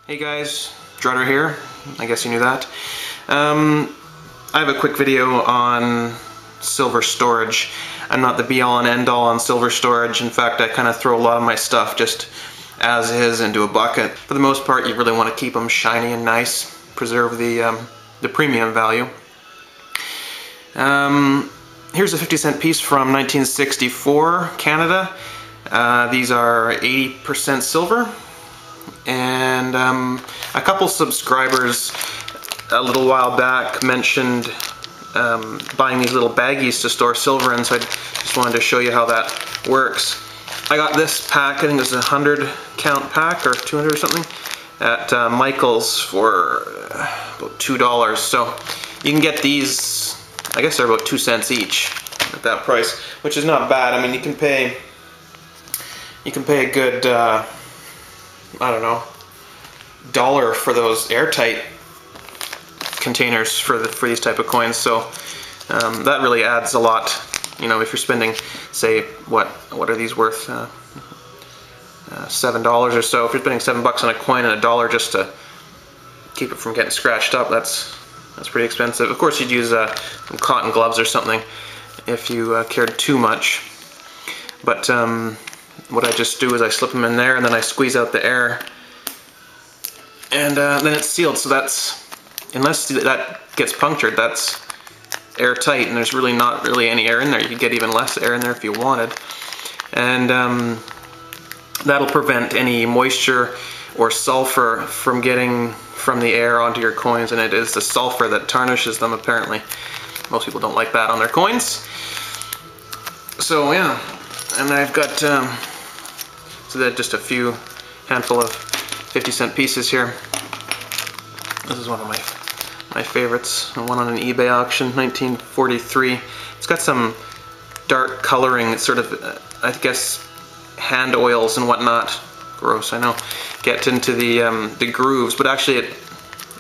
Hey guys, Drutter here. I guess you knew that. I have a quick video on silver storage. I'm not the be-all and end-all on silver storage. In fact, I kind of throw a lot of my stuff just as is into a bucket. For the most part, you really want to keep them shiny and nice, preserve the premium value. Here's a 50-cent piece from 1964, Canada. These are 80% silver. And a couple subscribers a little while back mentioned buying these little baggies to store silver in, so I just wanted to show you how that works. I got this pack, I think it was a 100 count pack or 200 or something, at Michael's for about $2. So you can get these, I guess they're about 2 cents each at that price, which is not bad. I mean, you can pay a good I don't know, $1 for those airtight containers for these type of coins. So that really adds a lot. You know, if you're spending, say, what are these worth? $7 or so. If you're spending $7 on a coin and $1 just to keep it from getting scratched up, that's pretty expensive. Of course, you'd use some cotton gloves or something if you cared too much. But what I just do is I slip them in there and then I squeeze out the air, and then it's sealed. So that's, unless that gets punctured, that's airtight, and there's really not any air in there. You could get even less air in there if you wanted, and that'll prevent any moisture or sulfur from getting from the air onto your coins, and it is the sulfur that tarnishes them, apparently. Most people don't like that on their coins. So yeah, and I've got so that just a handful of 50-cent pieces here. This is one of my favorites. One on an eBay auction, 1943. It's got some dark coloring. It's sort of, I guess, hand oils and whatnot. Gross, I know. Get into the grooves, but actually it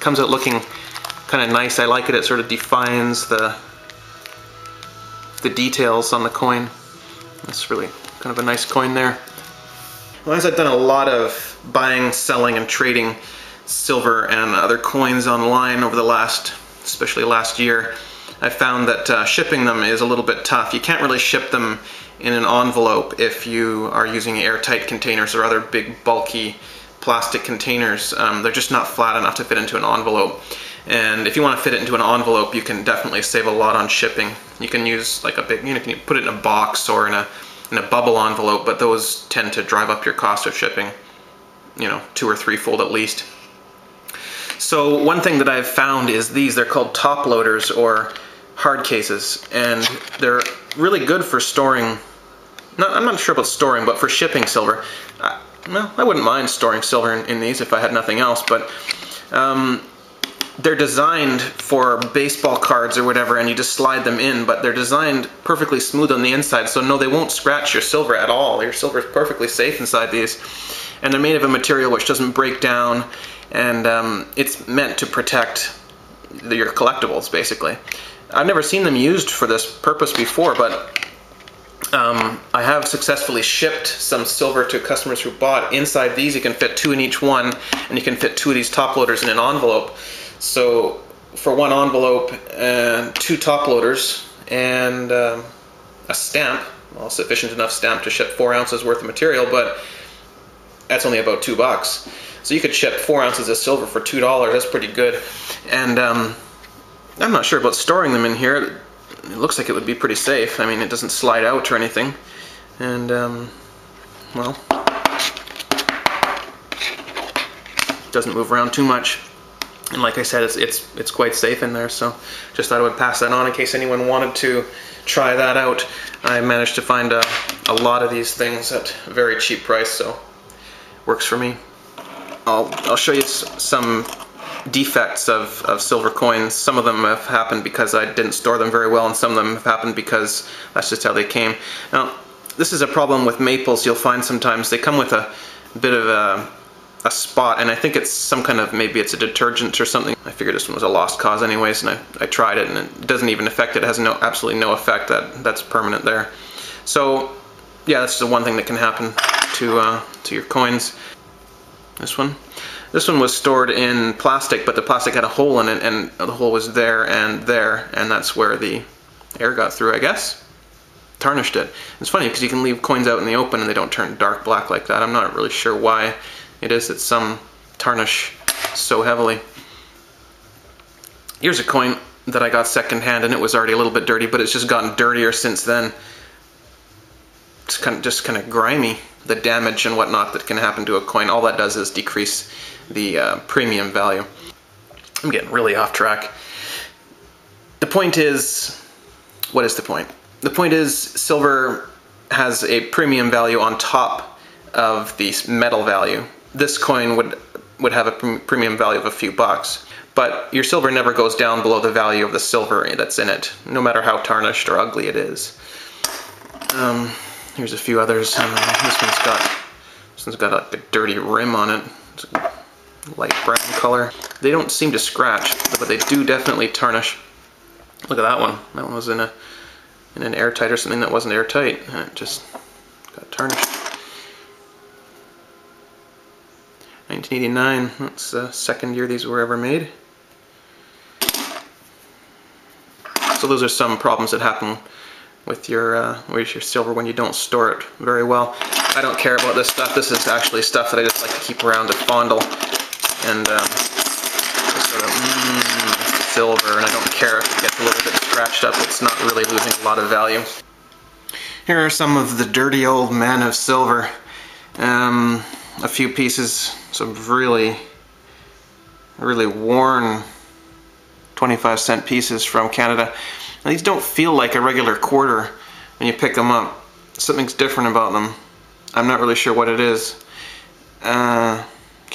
comes out looking kind of nice. I like it. It sort of defines the details on the coin. That's really kind of a nice coin there. Well, as I've done a lot of buying, selling, and trading silver and other coins online over especially last year, I found that shipping them is a little bit tough. You can't really ship them in an envelope if you are using airtight containers or other big bulky plastic containers. They're just not flat enough to fit into an envelope. And if you want to fit it into an envelope, you can definitely save a lot on shipping. You can use like a big, you can put it in a box or in a bubble envelope, but those tend to drive up your cost of shipping, 2- or 3-fold at least. So one thing that I've found is they're called top loaders or hard cases, and they're really good for storing, I'm not sure about storing, but for shipping silver. Well, I wouldn't mind storing silver in these if I had nothing else, but they're designed for baseball cards or whatever, and you just slide them in, but they're designed perfectly smooth on the inside, so no, they won't scratch your silver at all. Your silver is perfectly safe inside these, and they're made of a material which doesn't break down, and it's meant to protect your collectibles, basically. I've never seen them used for this purpose before, but I have successfully shipped some silver to customers who bought. Inside these, you can fit 2 in each one, and you can fit 2 of these top loaders in an envelope. So for one envelope, 2 top loaders and a stamp, well, sufficient enough stamp to ship 4 ounces worth of material, but that's only about $2. So you could ship 4 ounces of silver for $2. That's pretty good. And I'm not sure about storing them in here. It looks like it would be pretty safe. I mean, it doesn't slide out or anything. And well, it doesn't move around too much. And like I said, it's quite safe in there, so just thought I would pass that on in case anyone wanted to try that out. I managed to find a lot of these things at a very cheap price, so works for me. I'll show you some defects of silver coins. Some of them have happened because I didn't store them very well, and some of them have happened because that's just how they came. Now, this is a problem with maples. You'll find sometimes they come with a bit of a spot, and I think it's some kind of, maybe it's a detergent or something. I figured this one was a lost cause anyways, and I tried it, and it doesn't even affect it. It has absolutely no effect. That's permanent there. So yeah, that's the one thing that can happen to your coins. This one. This one was stored in plastic, but the plastic had a hole in it, and the hole was there, and that's where the air got through, I guess. Tarnished it. It's funny because you can leave coins out in the open and they don't turn dark black like that. I'm not really sure why it is that some tarnish so heavily. Here's a coin that I got secondhand, and it was already a little bit dirty, but it's just gotten dirtier since then. It's just kind of grimy, the damage and whatnot that can happen to a coin. All that does is decrease the premium value. I'm getting really off track. The point is, what is the point? The point is silver has a premium value on top of the metal value. This coin would have a premium value of a few bucks, but your silver never goes down below the value of the silver that's in it, no matter how tarnished or ugly it is. Here's a few others. This one's got like a dirty rim on it. It's a light brown color. They don't seem to scratch, but they do definitely tarnish. Look at that one. That one was in an airtight or something that wasn't airtight, and it just got tarnished. 1989. That's the second year these were ever made. So those are some problems that happen with your silver when you don't store it very well. I don't care about this stuff. This is actually stuff that I just like to keep around to fondle, and just sort of silver, and I don't care if it gets a little bit scratched up. It's not really losing a lot of value. Here are some of the dirty old men of silver. A few pieces, some really worn 25-cent pieces from Canada. Now, these don't feel like a regular quarter when you pick them up. Something's different about them. I'm not really sure what it is. Can't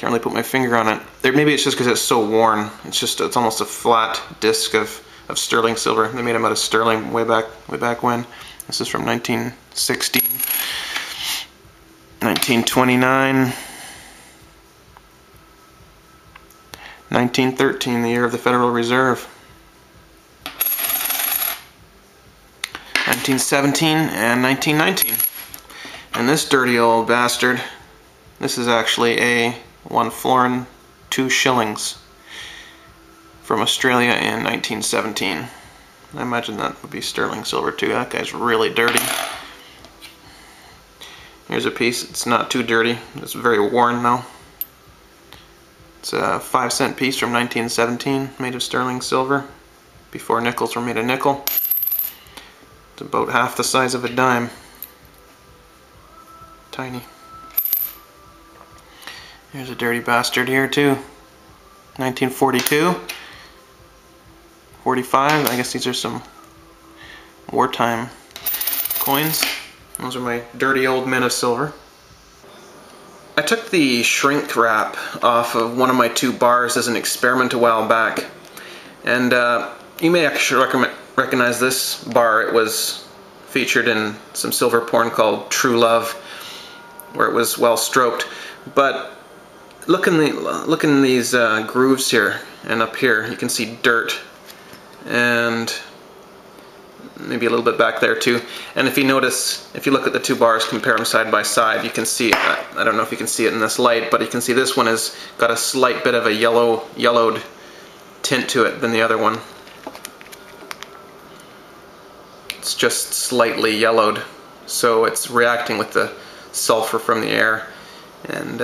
really put my finger on it. Maybe it's just because it's so worn. It's almost a flat disc of sterling silver. They made them out of sterling way back when. This is from 1916, 1929, 1913, the year of the Federal Reserve. 1917 and 1919. And this dirty old bastard, this is actually a 1 florin 2 shillings from Australia in 1917. I imagine that would be sterling silver too. That guy's really dirty. Here's a piece. It's not too dirty. It's very worn though. It's a 5-cent piece from 1917, made of sterling silver, before nickels were made of nickel. It's about half the size of a dime. Tiny. Here's a dirty bastard here too. 1942. 45. I guess these are some wartime coins. Those are my dirty old men of silver. I took the shrink wrap off of one of my 2 bars as an experiment a while back, and you may actually recognize this bar. It was featured in some silver porn called True Love, where it was well stroked. But look in these grooves here and up here. You can see dirt, and maybe a little bit back there too. And if you notice, if you look at the 2 bars, compare them side by side, you can see, I don't know if you can see it in this light, but you can see this one has got a slight bit of a yellowed tint to it than the other one. It's just slightly yellowed, so it's reacting with the sulfur from the air and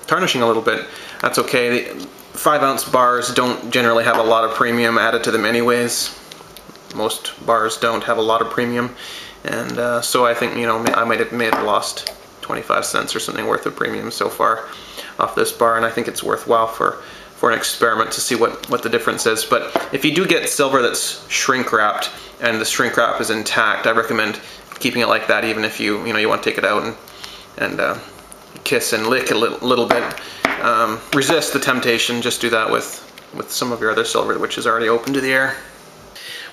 tarnishing a little bit. That's okay. The 5-ounce bars don't generally have a lot of premium added to them anyways. Most bars don't have a lot of premium, and so I think, I might have lost 25 cents or something worth of premium so far off this bar, and I think it's worthwhile for an experiment to see what the difference is. But if you do get silver that's shrink wrapped and the shrink wrap is intact, I recommend keeping it like that, even if you want to take it out and kiss and lick a little bit. Resist the temptation. Just do that with some of your other silver, which is already open to the air.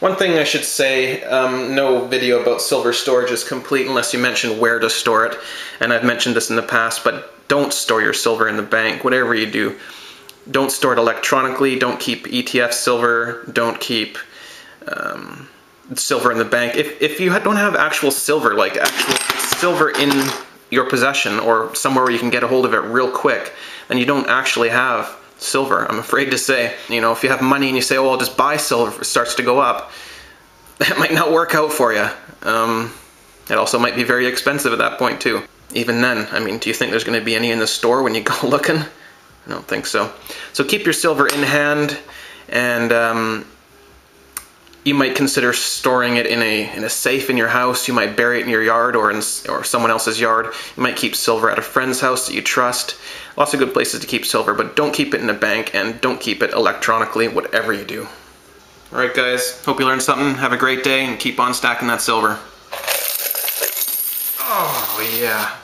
One thing I should say, no video about silver storage is complete unless you mention where to store it. And I've mentioned this in the past, but don't store your silver in the bank. Whatever you do, don't store it electronically. Don't keep ETF silver. Don't keep silver in the bank. If you don't have actual silver, like actual silver in your possession or somewhere where you can get a hold of it real quick, then you don't actually have silver, I'm afraid to say. You know, if you have money and you say, oh, I'll just buy silver if it starts to go up, that might not work out for you. It also might be very expensive at that point too. Even then, I mean, do you think there's going to be any in the store when you go looking? I don't think so. So keep your silver in hand, and you might consider storing it in a safe in your house. You might bury it in your yard or someone else's yard. You might keep silver at a friend's house that you trust. Lots of good places to keep silver, but don't keep it in a bank and don't keep it electronically, whatever you do. Alright guys, hope you learned something. Have a great day and keep on stacking that silver. Oh yeah.